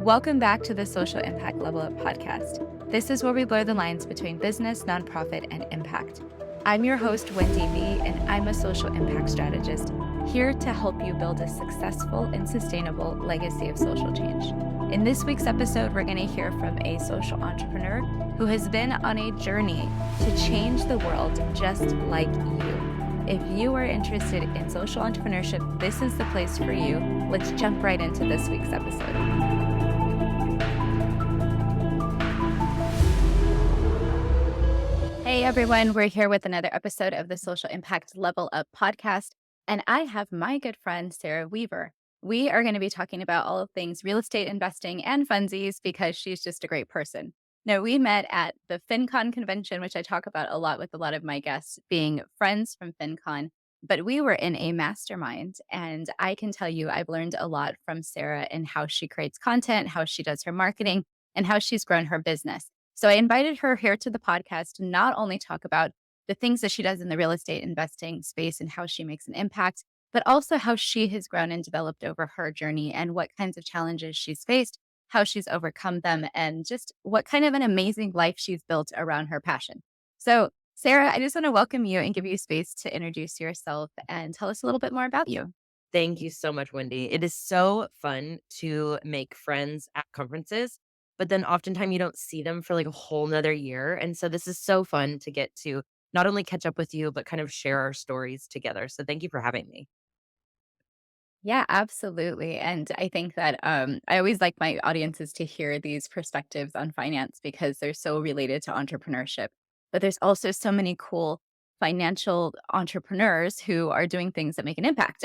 Welcome back to the Social Impact Level Up podcast. This is where we blur the lines between business, nonprofit, and impact. I'm your host, Wendy V, and I'm a social impact strategist here to help you build a successful and sustainable legacy of social change. In this week's episode, we're going to hear from a social entrepreneur who has been on a journey to change the world just like you. If you are interested in social entrepreneurship, this is the place for you. Let's jump right into this week's episode. Hey everyone, we're here with another episode of the Social Impact Level Up podcast, and I have my good friend Sarah Weaver. We are going to be talking about all of things real estate investing and funsies because she's just a great person. Now, we met at the FinCon convention, which I talk about a lot with a lot of my guests being friends from FinCon, but we were in a mastermind, and I can tell you I've learned a lot from Sarah in how she creates content, how she does her marketing, and how she's grown her business. So I invited her here to the podcast to not only talk about the things that she does in the real estate investing space and how she makes an impact, but also how she has grown and developed over her journey and what kinds of challenges she's faced, how she's overcome them, and just what kind of an amazing life she's built around her passion. So, Sarah, I just want to welcome you and give you space to introduce yourself and tell us a little bit more about you. Thank you so much, Wendy. It is so fun to make friends at conferences, but then oftentimes you don't see them for like a whole nother year. And so this is so fun to get to not only catch up with you, but kind of share our stories together. So thank you for having me. Yeah, absolutely. And I think that I always like my audiences to hear these perspectives on finance because they're so related to entrepreneurship. But there's also so many cool financial entrepreneurs who are doing things that make an impact.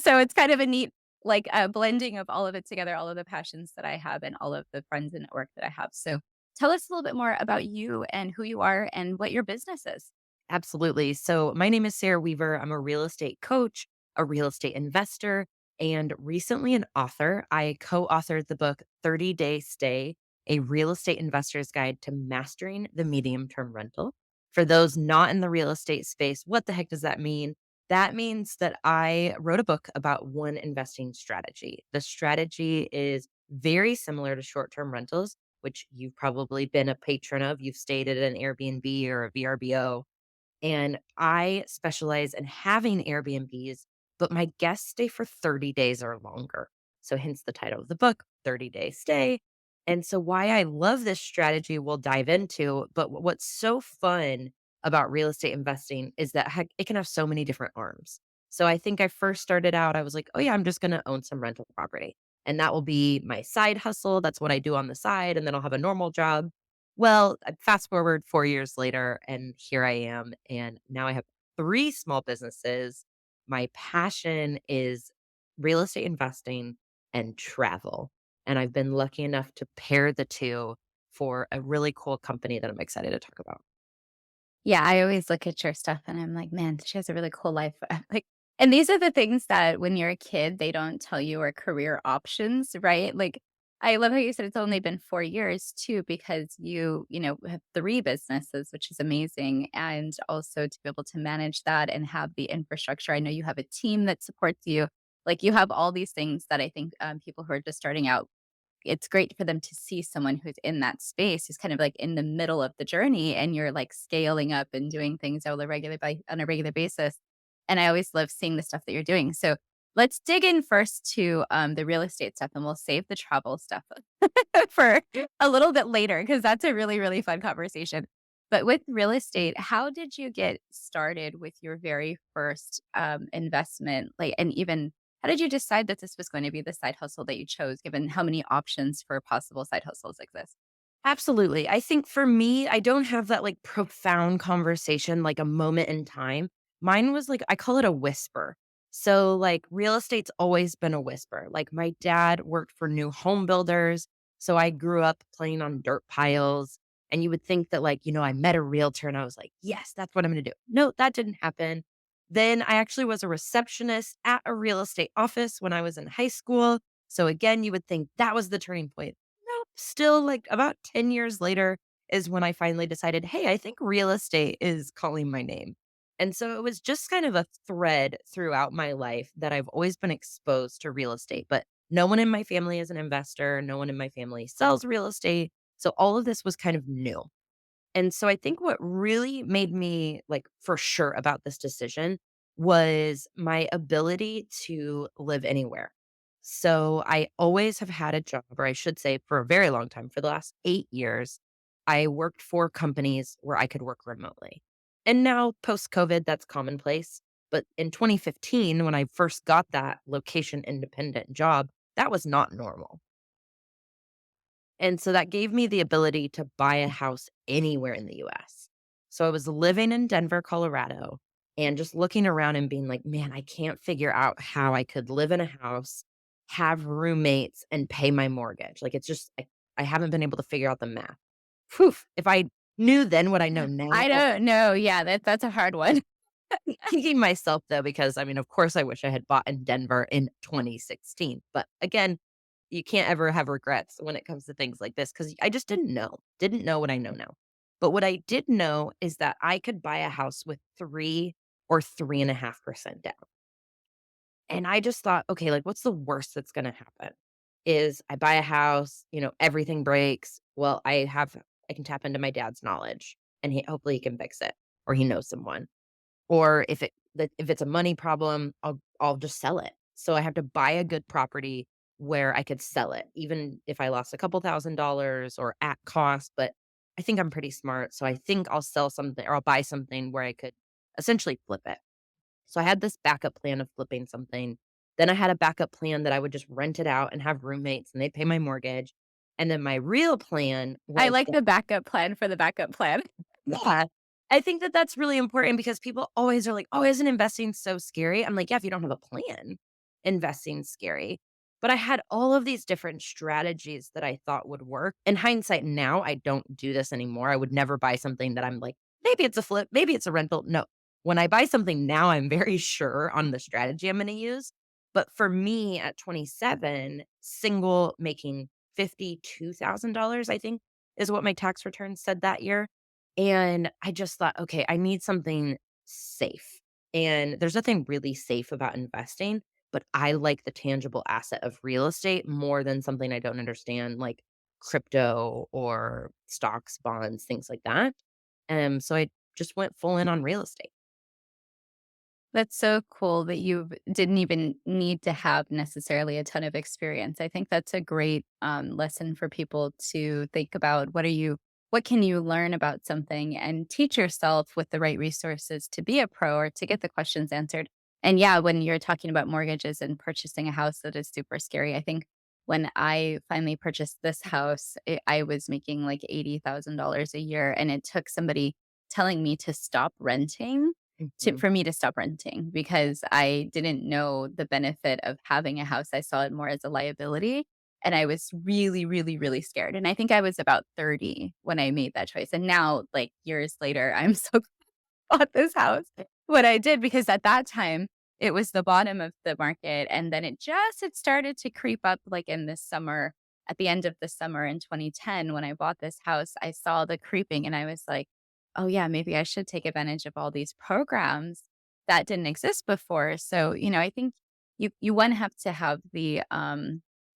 So it's kind of a neat, like a blending of all of it together, all of the passions that I have and all of the friends and network that I have. So tell us a little bit more about you and who you are and what your business is. Absolutely. So my name is Sarah Weaver. I'm a real estate coach, a real estate investor, and recently an author. I co-authored the book 30 Day Stay, a real estate investor's guide to mastering the medium term rental. For those not in the real estate space, what the heck does that mean? That means that I wrote a book about one investing strategy. The strategy is very similar to short term rentals, which you've probably been a patron of. You've stayed at an Airbnb or a VRBO, and I specialize in having Airbnbs, but my guests stay for 30 days or longer. So, hence the title of the book, 30 Day Stay. And so, why I love this strategy, we'll dive into. But what's so fun about real estate investing is that heck, it can have so many different arms. So, I think I first started out, I was like, oh, yeah, I'm just going to own some rental property. And that will be my side hustle. That's what I do on the side. And then I'll have a normal job. Well, fast forward 4 years later, and here I am, and now I have 3 small businesses. My passion is real estate investing and travel, and I've been lucky enough to pair the 2 for a really cool company that I'm excited to talk about. Yeah, I always look at your stuff and I'm like, "Man, she has a really cool life." Like and these are the things that when you're a kid, they don't tell you are career options, right? Like, I love how you said it's only been 4 years too, because you have 3 businesses, which is amazing, and also to be able to manage that and have the infrastructure. I know you have a team that supports you. Like, you have all these things that I think, people who are just starting out it's great for them to see someone who's in that space, who's kind of like in the middle of the journey and you're like scaling up and doing things on a regular basis. And I always love seeing the stuff that you're doing. So let's dig in first to the real estate stuff and we'll save the travel stuff for a little bit later because that's a really, really fun conversation. But with real estate, how did you get started with your very first investment? Like, and even how did you decide that this was going to be the side hustle that you chose, given how many options for possible side hustles exist? Absolutely. I think for me, I don't have that like profound conversation, like a moment in time. Mine was like, I call it a whisper. So, like, real estate's always been a whisper. Like, my dad worked for new home builders. So, I grew up playing on dirt piles. And you would think that, like, I met a realtor and I was like, yes, that's what I'm going to do. No, that didn't happen. Then I actually was a receptionist at a real estate office when I was in high school. So, again, you would think that was the turning point. Nope, still, like, about 10 years later is when I finally decided, "Hey, I think real estate is calling my name." And so it was just kind of a thread throughout my life that I've always been exposed to real estate, but No one in my family is an investor. No one in my family sells real estate. So all of this was kind of new. And so I think what really made me like for sure about this decision was my ability to live anywhere. So I always have had a job, or I should say for a very long time, for the last 8 years, I worked for companies where I could work remotely. And now post COVID, that's commonplace. But in 2015, when I first got that location independent job, that was not normal. And so that gave me the ability to buy a house anywhere in the US. So I was living in Denver, Colorado, and just looking around and being like, man, I can't figure out how I could live in a house, have roommates, and pay my mortgage. Like it's just, I haven't been able to figure out the math. Phew. If I knew then what I know I now, don't know. Yeah, that's a hard one. kicking myself though, because I mean, of course, I wish I had bought in Denver in 2016. But again, you can't ever have regrets when it comes to things like this because I just didn't know what I know now. But what I did know is that I could buy a house with 3 or 3.5% down. And I just thought, okay, like what's the worst that's going to happen? Is I buy a house, everything breaks. Well, I can tap into my dad's knowledge and hopefully he can fix it or he knows someone. Or if it's a money problem, I'll just sell it. So I have to buy a good property where I could sell it, even if I lost a couple $1,000s or at cost, but I think I'm pretty smart, so I think I'll sell something or I'll buy something where I could essentially flip it. So I had this backup plan of flipping something. Then I had a backup plan that I would just rent it out and have roommates and they'd pay my mortgage. And then my real plan I was like the backup plan for the backup plan. yeah. I think that that's really important because people always are like, "Oh, isn't investing so scary?" I'm like, "Yeah, if you don't have a plan, investing's scary." But I had all of these different strategies that I thought would work. In hindsight now, I don't do this anymore. I would never buy something that I'm like, "Maybe it's a flip, maybe it's a rental." No. When I buy something now, I'm very sure on the strategy I'm gonna use. But for me at 27, single, making $52,000, I think, is what my tax return said that year. And I just thought, okay, I need something safe. And there's nothing really safe about investing, but I like the tangible asset of real estate more than something I don't understand, like crypto or stocks, bonds, things like that. So I just went full in on real estate. That's so cool that you didn't even need to have necessarily a ton of experience. I think that's a great lesson for people to think about. What can you learn about something and teach yourself with the right resources to be a pro or to get the questions answered. And yeah, when you're talking about mortgages and purchasing a house, that is super scary. I think when I finally purchased this house, I was making like $80,000 a year, and it took somebody telling me to stop renting Mhm. for me to stop renting because I didn't know the benefit of having a house. I saw it more as a liability, and I was really, really, really scared, and I think I was about 30 when I made that choice, and now, like, years later, I'm so bought this house. What I did because at that time, it was the bottom of the market, and then it had started to creep up, like, in the summer at the end of the summer in 2010 when I bought this house, I saw the creeping, and I was like, "Oh, yeah, maybe I should take advantage of all these programs that didn't exist before." So, I think you, one, have to have the,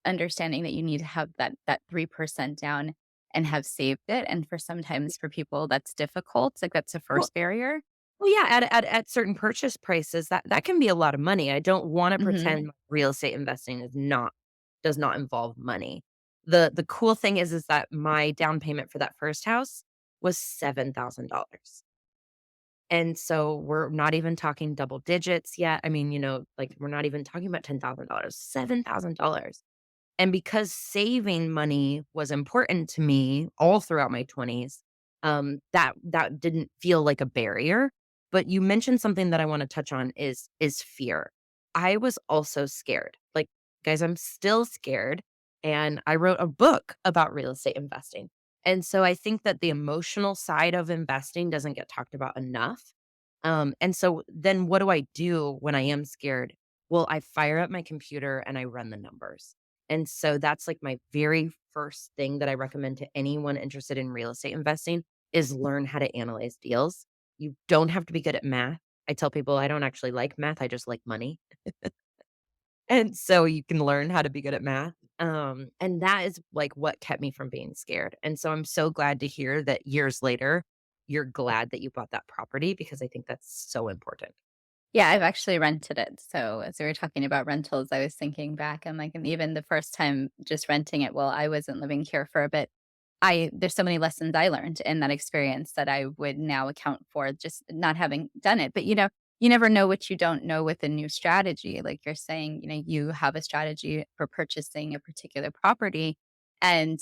understanding that you need to have that 3% down and have saved it, and sometimes for people, that's difficult, like, that's the Well, first barrier. well, yeah, at certain purchase prices, that can be a lot of money. I don't want to Mhm. pretend real estate investing does not involve money. The cool thing is that my down payment for that first house was $7,000. And so we're not even talking double digits yet. I mean, like we're not even talking about $10,000, $7,000. And because saving money was important to me all throughout my 20s, that didn't feel like a barrier. But you mentioned something that I want to touch on is fear. I was also scared. Like, guys, I'm still scared. And I wrote a book about real estate investing. And so I think that the emotional side of investing doesn't get talked about enough. And so then what do I do when I am scared? Well, I fire up my computer and I run the numbers. And so that's like my very first thing that I recommend to anyone interested in real estate investing is learn how to analyze deals. You don't have to be good at math. I tell people I don't actually like math, I just like money. And so you can learn how to be good at math. And that is like what kept me from being scared. And so I'm so glad to hear that years later, you're glad that you bought that property because I think that's so important. Yeah, I've actually rented it. So as we were talking about rentals, I was thinking back, I'm like, and even the first time just renting it, well, I wasn't living here for a bit. There's so many lessons I learned in that experience that I would now account for just not having done it. But you never know what you don't know with a new strategy. Like you're saying, you have a strategy for purchasing a particular property. And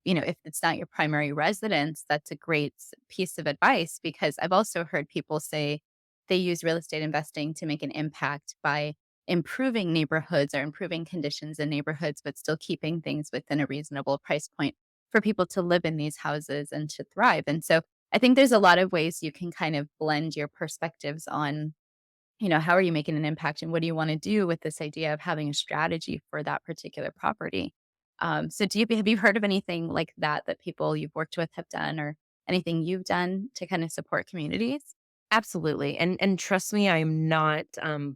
if it's not your primary residence, that's a great piece of advice because I've also heard people say they use real estate investing to make an impact by improving neighborhoods or improving conditions in neighborhoods, but still keeping things within a reasonable price point for people to live in these houses and to thrive. And so I think there's a lot of ways you can kind of blend your perspectives on, how are you making an impact and what do you want to do with this idea of having a strategy for that particular property. So have you heard of anything like that that people you've worked with have done or anything you've done to kind of support communities? Absolutely. And trust me, I'm not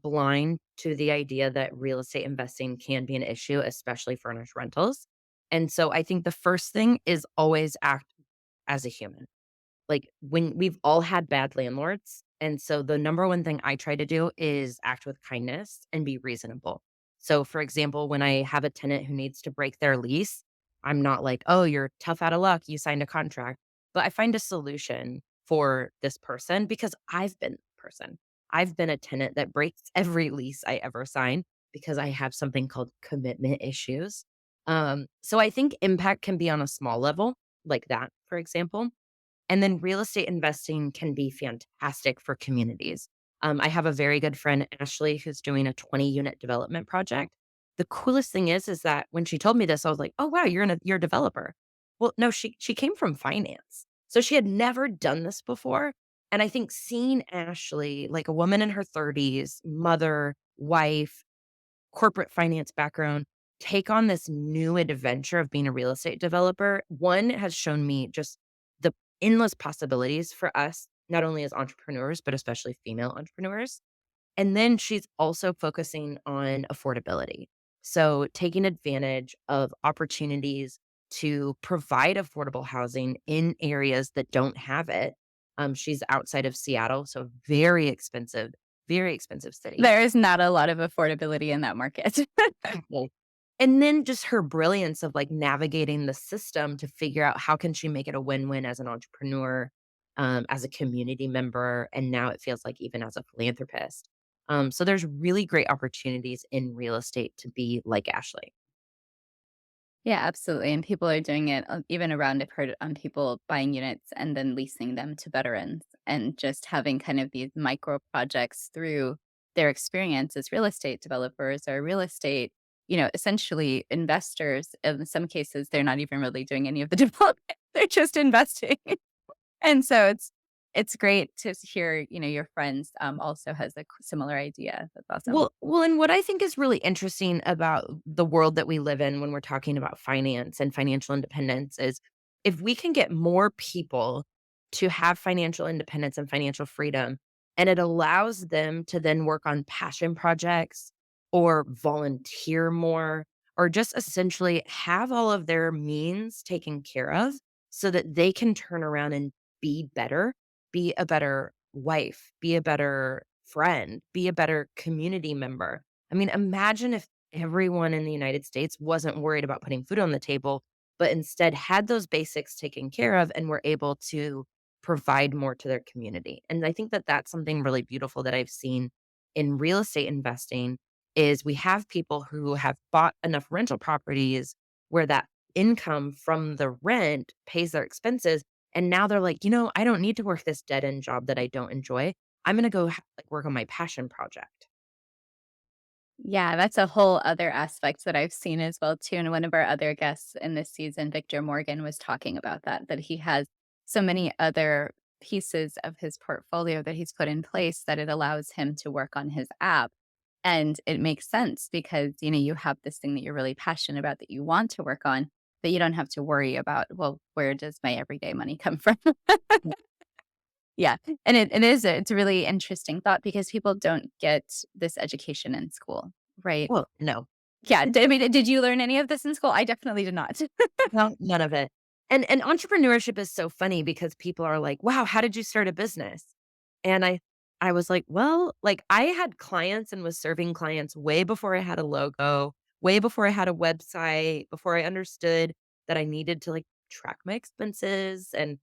blind to the idea that real estate investing can be an issue, especially furnished rentals. And so I think the first thing is always act as a human. Like, when we've all had bad landlords, and so the number one thing I try to do is act with kindness and be reasonable. So, for example, when I have a tenant who needs to break their lease, I'm not like, "Oh, you're tough out of luck, you signed a contract." But I find a solution for this person because I've been the person. I've been a tenant that breaks every lease I ever sign because I have something called commitment issues. So I think impact can be on a small level, like that, for example. And then real estate investing can be fantastic for communities. I have a very good friend, Ashley, who's doing a 20 unit development project. The coolest thing is that when she told me this, I was like, "Oh wow, you're a developer." Well, no, she came from finance, so she had never done this before. And I think seeing Ashley, like a woman in her 30s, mother, wife, corporate finance background, take on this new adventure of being a real estate developer, one has shown me just the endless possibilities for us, not only as entrepreneurs, but especially female entrepreneurs. And then she's also focusing on affordability. So taking advantage of opportunities to provide affordable housing in areas that don't have it. She's outside of Seattle, so very expensive city. There is not a lot of affordability in that market. Exactly. And then just her brilliance of, like, navigating the system to figure out how can she make it a win-win as an entrepreneur, as a community member, and now it feels like even as a philanthropist. So there's really great opportunities in real estate to be like Ashley. Yeah, absolutely, and people are doing it, even around I've heard on people buying units and then leasing them to veterans, and just having kind of these micro projects through their experience as real estate developers or real estate, essentially investors. In some cases, they're not even really doing any of the development, they're just investing. And so it's great to hear, your friends, also has a similar idea. That's awesome. Well, and what I think is really interesting about the world that we live in when we're talking about finance and financial independence is if we can get more people to have financial independence and financial freedom, and it allows them to then work on passion projects or volunteer more, or just essentially have all of their means taken care of so that they can turn around and be better, be a better wife, be a better friend, be a better community member. I mean, imagine if everyone in the United States wasn't worried about putting food on the table, but instead had those basics taken care of and were able to provide more to their community. And I think that that's something really beautiful that I've seen in real estate investing is we have people who have bought enough rental properties where that income from the rent pays their expenses. And now they're like, I don't need to work this dead end job that I don't enjoy. I'm gonna go like, work on my passion project. Yeah, that's a whole other aspect that I've seen as well too, and one of our other guests in this season, Victor Morgan, was talking about that he has so many other pieces of his portfolio that he's put in place that it allows him to work on his app, and it makes sense because, you have this thing that you're really passionate about that you want to work on, but you don't have to worry about, "Well, where does my everyday money come from?" Yeah, and it's a really interesting thought because people don't get this education in school. Right. Well, no. Yeah, I mean, did you learn any of this in school? I definitely did not. No, none of it. And entrepreneurship is so funny because people are like, "Wow, how did you start a business?" And I was like, "Well, like I had clients and was serving clients way before I had a logo, way before I had a website, before I understood that I needed to like track my expenses and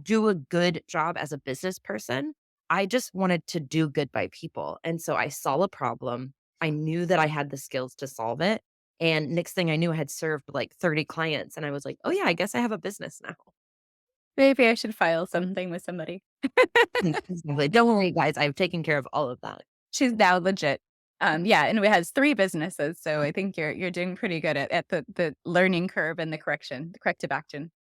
do a good job as a business person. I just wanted to do good by people. And so I saw a problem. I knew that I had the skills to solve it. And next thing I knew, I had served like 30 clients. And I was like, oh, yeah, I guess I have a business now. Maybe I should file something with somebody. Exactly. Don't worry, guys. I've taken care of all of that. She's now legit. Yeah, and it has 3 businesses, so I think you're doing pretty good at the learning curve and the corrective action.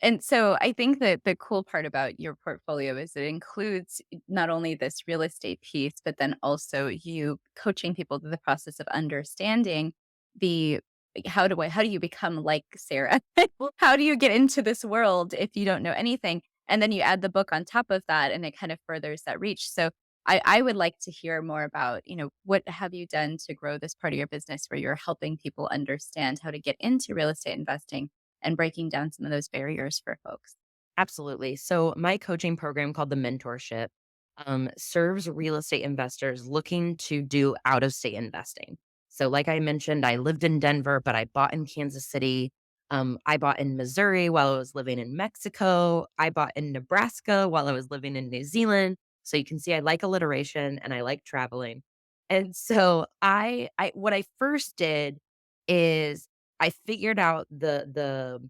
And so I think that the cool part about your portfolio is it includes not only this real estate piece, but then also you coaching people through the process of understanding the like, how do you become like Sarah? How do you get into this world if you don't know anything? And then you add the book on top of that, and it kind of furthers that reach. So I would like to hear more about, what have you done to grow this part of your business where you're helping people understand how to get into real estate investing and breaking down some of those barriers for folks? Absolutely. So, my coaching program called the Mentorship serves real estate investors looking to do out of state investing. So, like I mentioned, I lived in Denver, but I bought in Kansas City. I bought in Missouri while I was living in Mexico. I bought in Nebraska while I was living in New Zealand. So you can see I like alliteration and I like traveling. And so I what I first did is I figured out the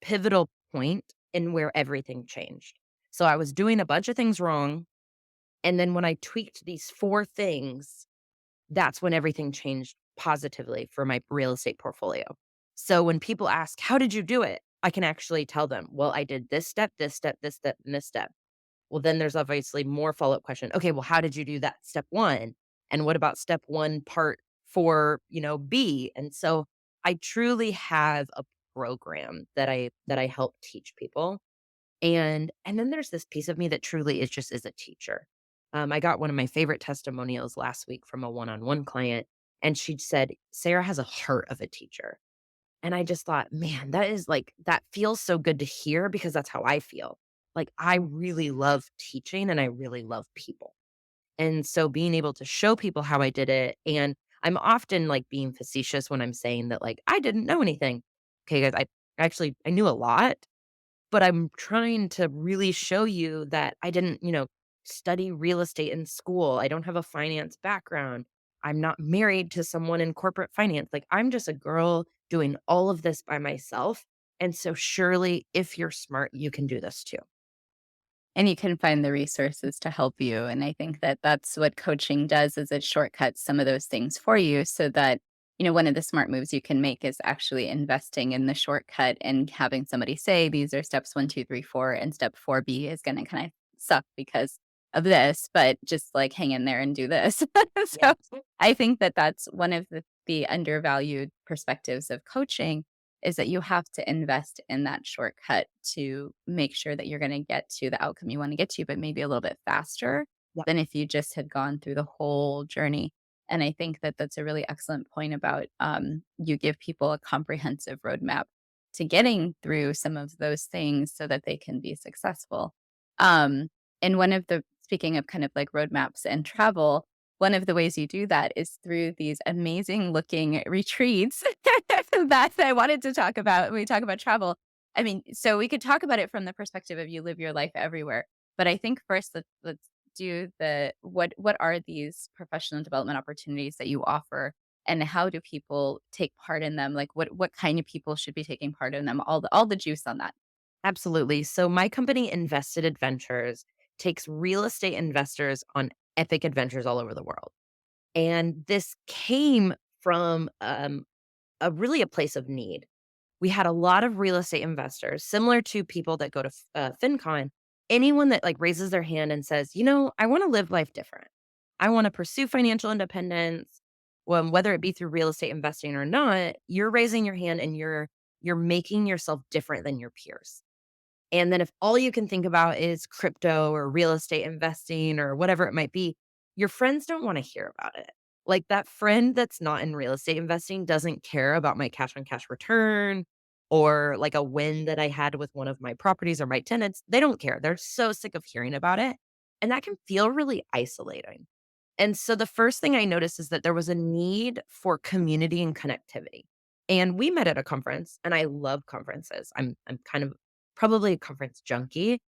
pivotal point in where everything changed. So I was doing a bunch of things wrong, and then when I tweaked these 4 things, that's when everything changed positively for my real estate portfolio. So when people ask, "How did you do it?" I can actually tell them, "Well, I did this step, this step, this step, and this step." Well, then there's obviously more follow-up question. "Okay, well, how did you do that step 1? And what about step 1 part 4, B?" And so I truly have a program that I help teach people. And then there's this piece of me that truly is a teacher. I got one of my favorite testimonials last week from a one-on-one client, and she said, "Sarah has a heart of a teacher." And I just thought, man, that feels so good to hear because that's how I feel. Like I really love teaching and I really love people. And so being able to show people how I did it, and I'm often like being facetious when I'm saying that like I didn't know anything. Okay, guys, I knew a lot, but I'm trying to really show you that I didn't, study real estate in school. I don't have a finance background. I'm not married to someone in corporate finance. Like, I'm just a girl doing all of this by myself. And so, surely, if you're smart, you can do this too. And you can find the resources to help you, and I think that that's what coaching does is it shortcuts some of those things for you so that, one of the smart moves you can make is actually investing in the shortcut and having somebody say, "These are steps 1, 2, 3, 4, and step 4B is gonna kinda suck because of this, but just, like, hang in there and do this." Yeah. So, I think that that's one of the undervalued perspectives of coaching is that you have to invest in that shortcut to make sure that you're gonna get to the outcome you wanna get to, but maybe a little bit faster Yeah. than if you just had gone through the whole journey. And I think that that's a really excellent point about, you give people a comprehensive roadmap to getting through some of those things so that they can be successful. Um, and one of the speaking of kind of like roadmaps and travel, one of the ways you do that is through these amazing looking retreats that I wanted to talk about when we talk about travel. I mean, so we could talk about it from the perspective of you live your life everywhere. But I think first let's do the what are these professional development opportunities that you offer and how do people take part in them? Like what kind of people should be taking part in them? All the juice on that. Absolutely. So, my company, Invested Adventures, takes real estate investors on epic adventures all over the world. And this came from a place of need. We had a lot of real estate investors, similar to people that go to FinCon. Anyone that like raises their hand and says, I want to live life different. I want to pursue financial independence. Well, whether it be through real estate investing or not, you're raising your hand and you're making yourself different than your peers. And then if all you can think about is crypto or real estate investing or whatever it might be, your friends don't want to hear about it. Like, that friend that's not in real estate investing doesn't care about my cash on cash return or like a win that I had with one of my properties or my tenants. They don't care. They're so sick of hearing about it. And that can feel really isolating. And so the first thing I noticed is that there was a need for community and connectivity. And we met at a conference, and I love conferences. I'm kind of probably a conference junkie.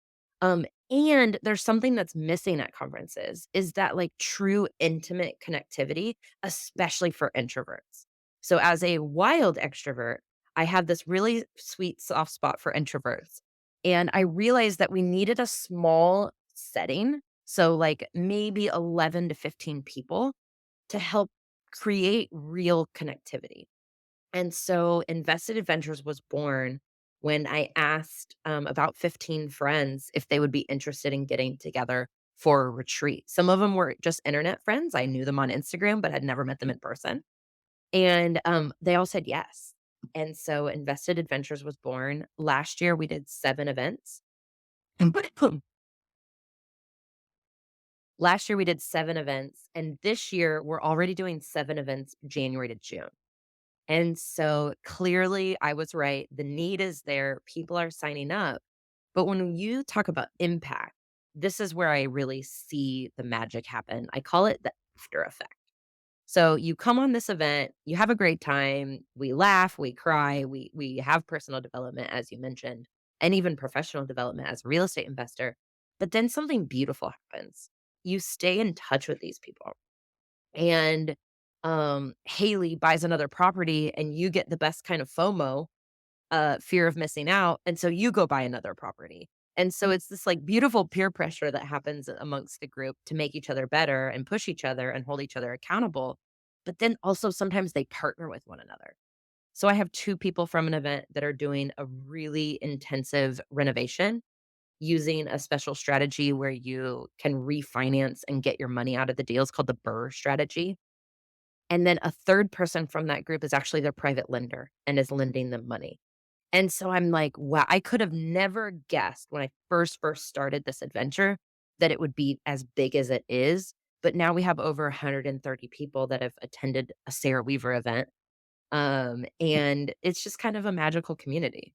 And there's something that's missing at conferences is that like true intimate connectivity, especially for introverts. So as a wild extrovert, I have this really sweet soft spot for introverts. And I realized that we needed a small setting, so like maybe 11 to 15 people to help create real connectivity. And so Invested Adventures was born when I asked about 15 friends if they would be interested in getting together for a retreat. Some of them were just internet friends. I knew them on Instagram, but had never met them in person. And they all said yes. And so Invested Adventures was born. Last year, we did 7 events. Last year, we did 7 events. And this year, we're already doing 7 events January to June. And so clearly I was right. The need is there. People are signing up. But when you talk about impact, this is where I really see the magic happen. I call it the after effect. So you come on this event, you have a great time, we laugh, we cry, we have personal development as you mentioned, and even professional development as a real estate investor. But then something beautiful happens. You stay in touch with these people and Haley buys another property and you get the best kind of FOMO, fear of missing out, and so you go buy another property. And so it's this like beautiful peer pressure that happens amongst the group to make each other better and push each other and hold each other accountable. But then also sometimes they partner with one another. So I have 2 people from an event that are doing a really intensive renovation using a special strategy where you can refinance and get your money out of the deals called the BRRRR strategy. And then a third person from that group is actually their private lender and is lending them money. And so I'm like, wow, I could have never guessed when I first started this adventure that it would be as big as it is. But now we have over 130 people that have attended a Sarah Weaver event. And it's just kind of a magical community.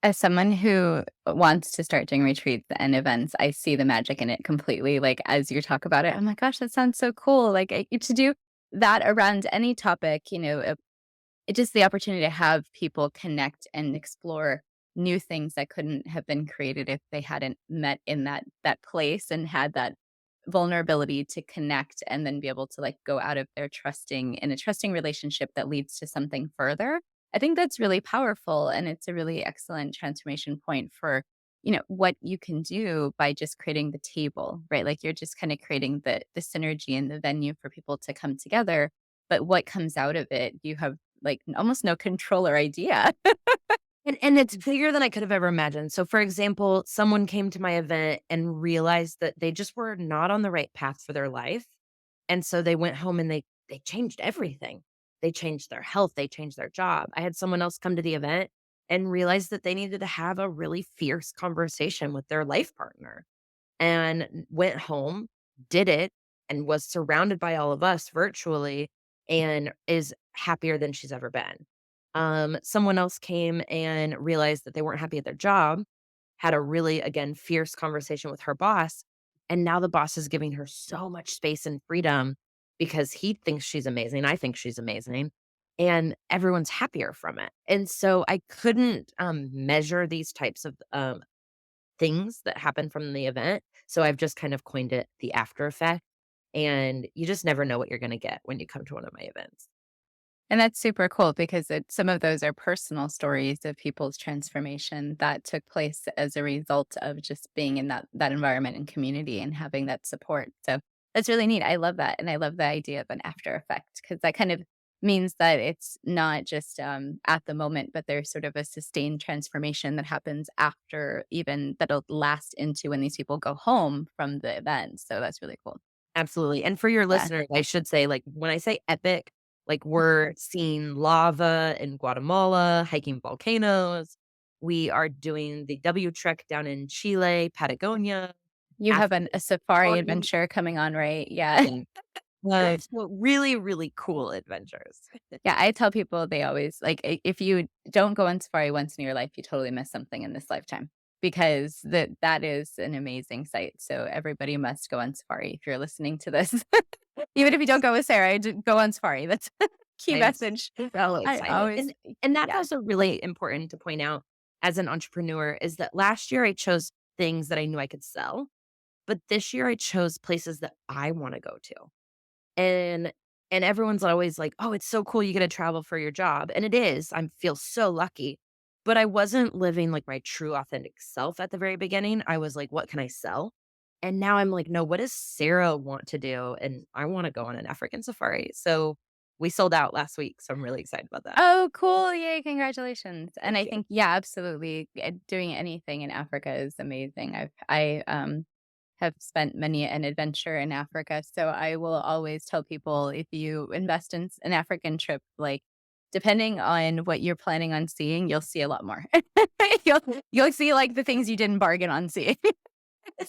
As someone who wants to start doing retreats and events, I see the magic in it completely. Like, as you talk about it, I'm like, gosh, that sounds so cool. Like, to do that around any topic, it just the opportunity to have people connect and explore new things that couldn't have been created if they hadn't met in that place and had that vulnerability to connect and then be able to like go out of their trusting in a trusting relationship that leads to something further. I think that's really powerful and it's a really excellent transformation point for what you can do by just creating the table, right? Like you're just kind of creating the synergy and the venue for people to come together, but what comes out of it, you have like almost no control or idea. And it's bigger than I could have ever imagined. So, for example, someone came to my event and realized that they just were not on the right path for their life. And so they went home and they changed everything. They changed their health, they changed their job. I had someone else come to the event and realize that they needed to have a really fierce conversation with their life partner and went home, did it, and was surrounded by all of us virtually and is happier than she's ever been. Someone else came and realized that they weren't happy at their job, had a really, again, fierce conversation with her boss. And now the boss is giving her so much space and freedom because he thinks she's amazing. I think she's amazing. And everyone's happier from it. And so I couldn't measure these types of things that happen from the event. So I've just kind of coined it the after effect. And you just never know what you're going to get when you come to one of my events. And that's super cool because some of those are personal stories of people's transformation that took place as a result of just being in that environment and community and having that support. So that's really neat. I love that. And I love the idea of an after effect because that kind of means that it's not just at the moment, but there's sort of a sustained transformation that happens after even that'll last into when these people go home from the event. So that's really cool. Absolutely, and for your Yeah. listeners, I should say, like, when I say epic, like, we're seeing lava in Guatemala, hiking volcanoes. We are doing the W Trek down in Chile, Patagonia, You have Africa, a safari California. adventure coming on, right? Yeah. Yeah. So really, really cool adventures. Yeah, I tell people they always like, if you don't go on safari once in your life, you totally miss something in this lifetime because that is an amazing sight. So everybody must go on safari if you're listening to this. Even if you don't go with Sarah, go on safari. That's key I'm message. so I excited. always And that's yeah. also really important to point out as an entrepreneur is that last year I chose things that I knew I could sell, but this year I chose places that I wanna go to. And everyone's always like, "Oh, it's so cool you get to travel for your job." And it is. I feel so lucky. But I wasn't living like my true authentic self at the very beginning. I was like, "What can I sell?" And now I'm like, "No, what does Sarah want to do?" And I wanna go on an African safari. So we sold out last week, so I'm really excited about that. Oh, cool. Yay, congratulations. And Thank I you. think, yeah, absolutely. Doing anything in Africa is amazing. I have spent many an adventure in Africa. So I will always tell people if you invest in an African trip, like depending on what you're planning on seeing, you'll see a lot more. you'll you'll see like the things you didn't bargain on seeing.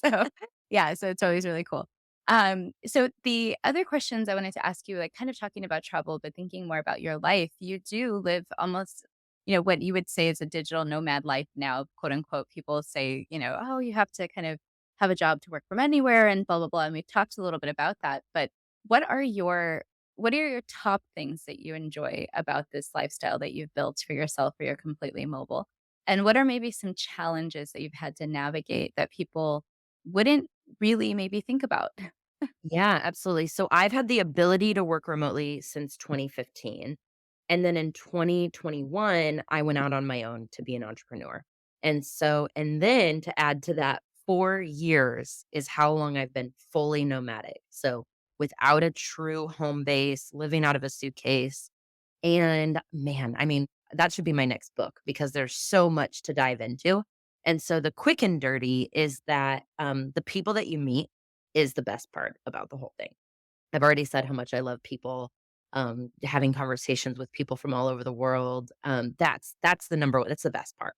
So, yeah, so it's always really cool. So the other questions I wanted to ask you, like kind of talking about travel, but thinking more about your life, you do live almost, what you would say is a digital nomad life now, quote unquote. People say, oh, you have to kind of have a job to work from anywhere and blah, blah, blah. And we've talked a little bit about that. But what are your what are your top things that you enjoy about this lifestyle that you've built for yourself where you're completely mobile? And what are maybe some challenges that you've had to navigate that people wouldn't really maybe think about? Yeah, absolutely. So I've had the ability to work remotely since 2015. And then in 2021, I went out on my own to be an entrepreneur. And then to add to that, 4 years is how long I've been fully nomadic. So without a true home base, living out of a suitcase. And man, I mean, that should be my next book because there's so much to dive into. And so the quick and dirty is that the people that you meet is the best part about the whole thing. I've already said how much I love people, having conversations with people from all over the world. That's the number one. That's the best part.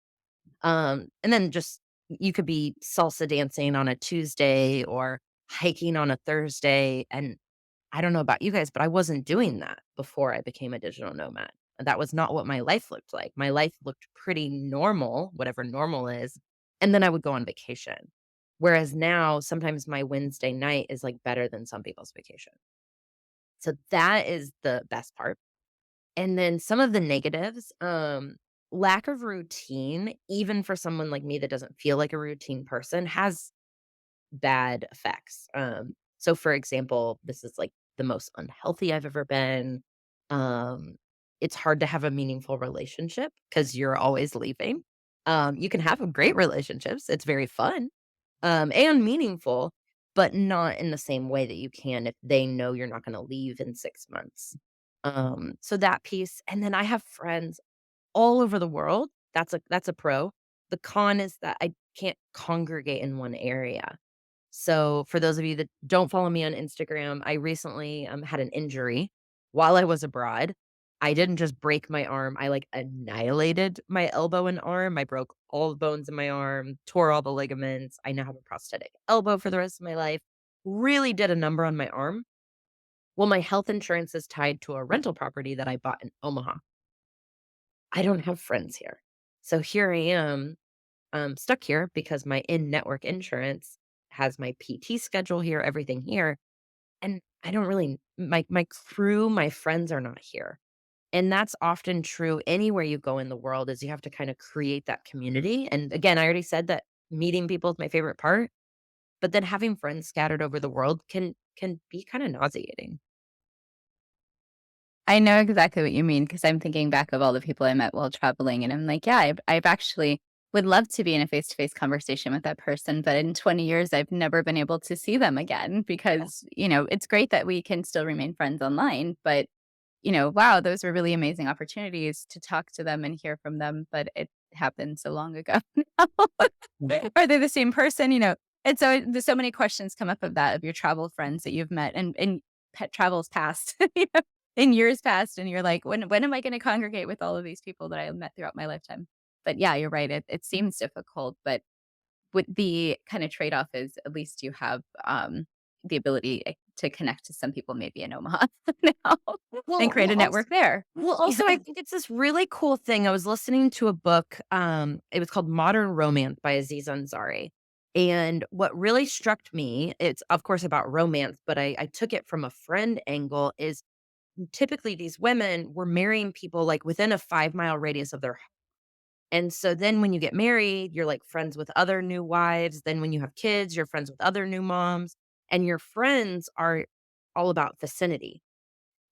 And then just you could be salsa dancing on a Tuesday or hiking on a Thursday, and I don't know about you guys, but I wasn't doing that before I became a digital nomad. That was not what my life looked like. My life looked pretty normal, whatever normal is, and then I would go on vacation. Whereas now, sometimes my Wednesday night is like better than some people's vacation. So that is the best part. And then some of the negatives, lack of routine, even for someone like me that doesn't feel like a routine person, has bad effects. So for example, this is like the most unhealthy I've ever been. Um, it's hard to have a meaningful relationship because you're always leaving. You can have great relationships. It's very fun, and meaningful, but not in the same way that you can if they know you're not going to leave in 6 months. So that piece, and then I have friends all over the world. That's a pro. The con is that I can't congregate in one area. So, for those of you that don't follow me on Instagram, I recently had an injury while I was abroad. I didn't just break my arm, I like annihilated my elbow and arm. I broke all the bones in my arm, tore all the ligaments. I now have a prosthetic elbow for the rest of my life. Really did a number on my arm. Well, my health insurance is tied to a rental property that I bought in Omaha. I don't have friends here. So here I am, stuck here because my in-network insurance has my PT schedule here, everything here, and I don't really my crew, my friends are not here. And that's often true anywhere you go in the world is you have to kinda create that community, and again, I already said that meeting people is my favorite part, but then having friends scattered over the world can be kinda nauseating. I know exactly what you mean because I'm thinking back of all the people I met while traveling, and I'm like, yeah, I've actually would love to be in a face-to-face conversation with that person, but in 20 years, I've never been able to see them again Yeah. because, it's great that we can still remain friends online, but wow, those were really amazing opportunities to talk to them and hear from them, but it happened so long ago now. Are they the same person? And so there's so many questions come up of that, of your travel friends that you've met and pet travels past, in years past, and you're like, when am I gonna congregate with all of these people that I met throughout my lifetime? But yeah, you're right. It seems difficult, but with the kind of trade-off is at least you have, the ability to connect to some people maybe in Omaha now and Well create well, a also network there. well, Yeah. also, I think it's this really cool thing. I was listening to a book, it was called Modern Romance by Aziz Ansari, and what really struck me, it's, of course, about romance, but I took it from a friend angle, is typically these women were marrying people, like, within a 5-mile radius of their home, and so then when you get married, you're, like, friends with other new wives, then when you have kids, you're friends with other new moms, and your friends are all about vicinity.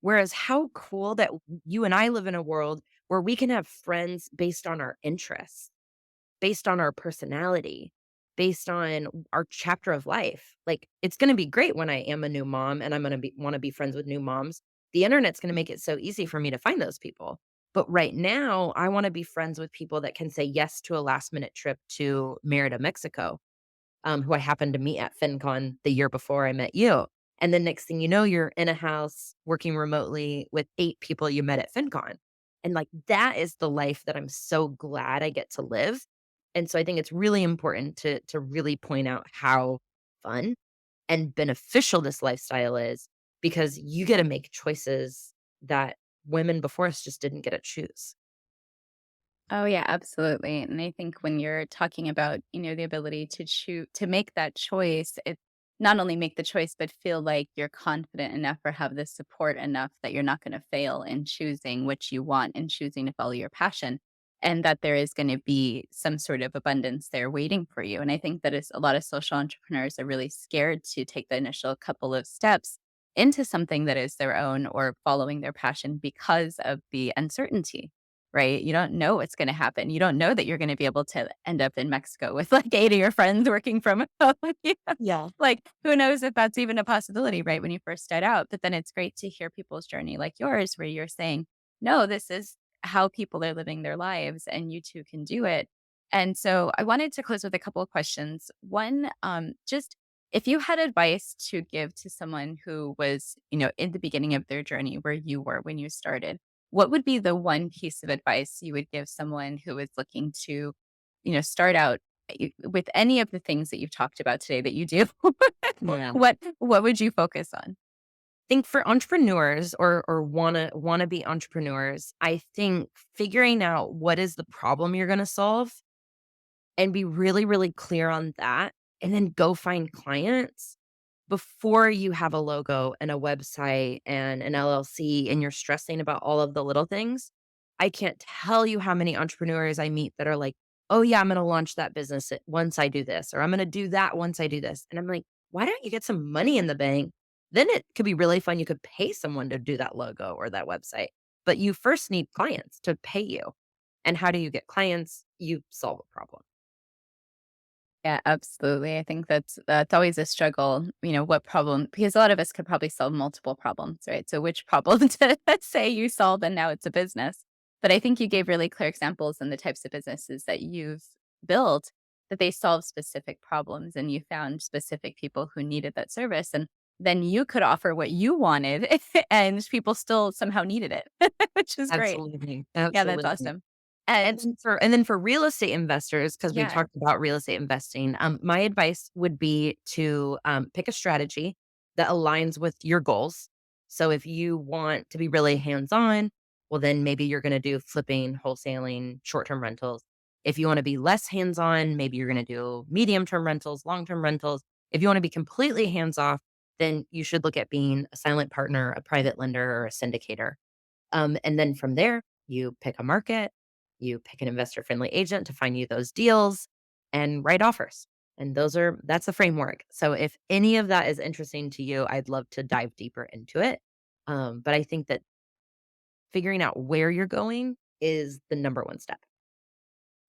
Whereas how cool that you and I live in a world where we can have friends based on our interests, based on our personality, based on our chapter of life. Like, it's gonna be great when I am a new mom and I'm gonna be wanna be friends with new moms. The internet's gonna make it so easy for me to find those people. But right now, I wanna be friends with people that can say yes to a last minute trip to Merida, Mexico, who I happened to meet at FinCon the year before I met you. And the next thing you know, you're in a house working remotely with 8 people you met at FinCon. And like that is the life that I'm so glad I get to live. And so I think it's really important to really point out how fun and beneficial this lifestyle is because you get to make choices that women before us just didn't get to choose. Oh yeah, absolutely. And I think when you're talking about, the ability to choose to make that choice, it not only make the choice, but feel like you're confident enough or have the support enough that you're not going to fail in choosing what you want and choosing to follow your passion. And that there is going to be some sort of abundance there waiting for you. And I think that is a lot of social entrepreneurs are really scared to take the initial couple of steps into something that is their own or following their passion because of the uncertainty, right? You don't know what's gonna happen. You don't know that you're gonna be able to end up in Mexico with, like, 8 of your friends working from home. Yeah. Yeah. Like, who knows if that's even a possibility, right, when you first start out, but then it's great to hear people's journey like yours where you're saying, "No, this is how people are living their lives, and you too can do it." And so I wanted to close with a couple of questions. One, just if you had advice to give to someone who was, in the beginning of their journey where you were when you started, what would be the one piece of advice you would give someone who is looking to, start out with any of the things that you've talked about today that you do? Yeah. What would you focus on? Think for entrepreneurs or wanna be entrepreneurs, I think figuring out what is the problem you're gonna solve and be really, really clear on that, and then go find clients before you have a logo and a website and an LLC and you're stressing about all of the little things. I can't tell you how many entrepreneurs I meet that are like, "Oh, yeah, I'm gonna launch that business once I do this," or "I'm gonna do that once I do this." And I'm like, "Why don't you get some money in the bank? Then it could be really fun. You could pay someone to do that logo or that website, but you first need clients to pay you. And how do you get clients? You solve a problem." Yeah, absolutely. I think that's always a struggle. What problem? Because a lot of us could probably solve multiple problems, right? So which problem to say you solve and now it's a business? But I think you gave really clear examples in the types of businesses that you've built that they solve specific problems and you found specific people who needed that service. And then you could offer what you wanted and people still somehow needed it, which is great. Absolutely, Yeah, that's absolutely. awesome. And And then for real estate investors, because we yeah, talked about real estate investing, my advice would be to, pick a strategy that aligns with your goals. So if you want to be really hands-on, well, then maybe you're gonna do flipping, wholesaling, short-term rentals. If you wanna be less hands-on, maybe you're gonna do medium-term rentals, long-term rentals. If you wanna be completely hands-off, then you should look at being a silent partner, a private lender, or a syndicator. And then from there, you pick a market, you pick an investor friendly agent to find you those deals and write offers. And that's the framework. So if any of that is interesting to you, I'd love to dive deeper into it. But I think that figuring out where you're going is the number one step.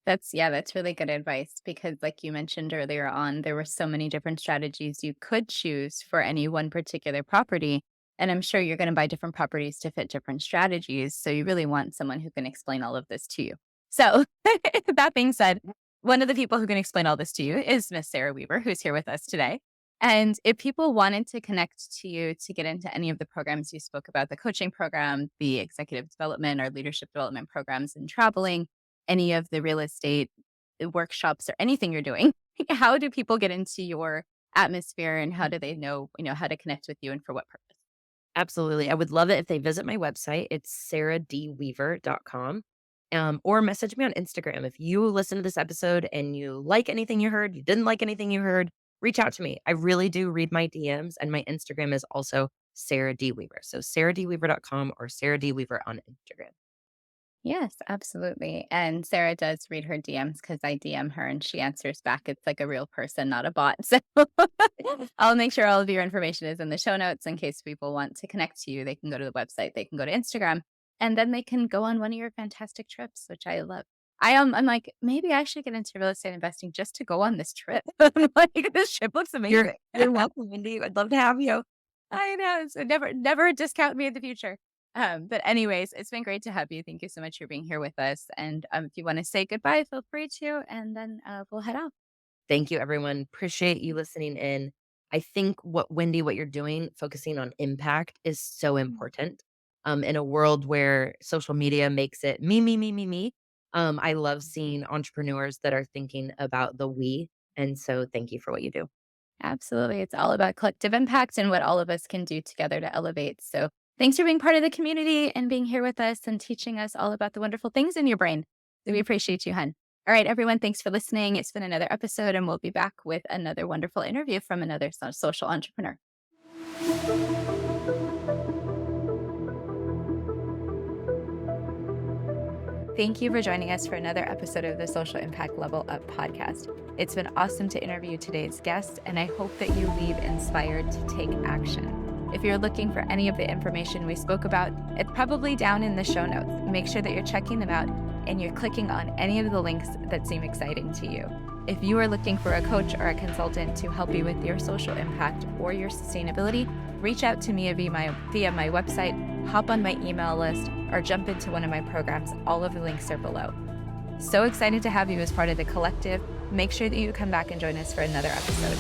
that's really good advice because like you mentioned earlier on, there were so many different strategies you could choose for any one particular property. And I'm sure you're going to buy different properties to fit different strategies. So you really want someone who can explain all of this to you. So that being said, one of the people who can explain all this to you is Miss Sarah Weaver, who's here with us today. And if people wanted to connect to you to get into any of the programs you spoke about, the coaching program, the executive development or leadership development programs and traveling, any of the real estate workshops or anything you're doing, how do people get into your atmosphere, and how do they know, how to connect with you and for what purpose? Absolutely. I would love it if they visit my website. It's sarahdweaver.com. Or message me on Instagram. If you listen to this episode and you like anything you heard, you didn't like anything you heard, reach out to me. I really do read my DMs, and my Instagram is also Sarah D. Weaver. So sarahdweaver.com or Sarah D. Weaver on Instagram. Yes, absolutely. And Sarah does read her DMs because I DM her and she answers back. It's like a real person, not a bot. So I'll make sure all of your information is in the show notes in case people want to connect to you. They can go to the website, they can go to Instagram, and then they can go on one of your fantastic trips, which I love. I'm like, maybe I should get into real estate investing just to go on this trip. I'm like, this trip looks You're amazing. you're welcome, Wendy. I'd love to have you. I know. So never discount me in the future. But anyways, it's been great to have you. Thank you so much for being here with us. And if you want to say goodbye, feel free to, and then we'll head out. Thank you, everyone. Appreciate you listening in. I think what you're doing, focusing on impact, is so important. In a world where social media makes it me, me, me, me, me. I love seeing entrepreneurs that are thinking about the we. And so thank you for what you do. Absolutely. It's all about collective impact and what all of us can do together to elevate. So thanks for being part of the community and being here with us and teaching us all about the wonderful things in your brain. So we appreciate you, hun. All right, everyone, thanks for listening. It's been another episode, and we'll be back with another wonderful interview from another social entrepreneur. Thank you for joining us for another episode of the Social Impact Level Up podcast. It's been awesome to interview today's guest, and I hope that you leave inspired to take action. If you're looking for any of the information we spoke about, it's probably down in the show notes. Make sure that you're checking them out and you're clicking on any of the links that seem exciting to you. If you are looking for a coach or a consultant to help you with your social impact or your sustainability, reach out to me via my website, hop on my email list, or jump into one of my programs. All of the links are below. So excited to have you as part of the collective. Make sure that you come back and join us for another episode.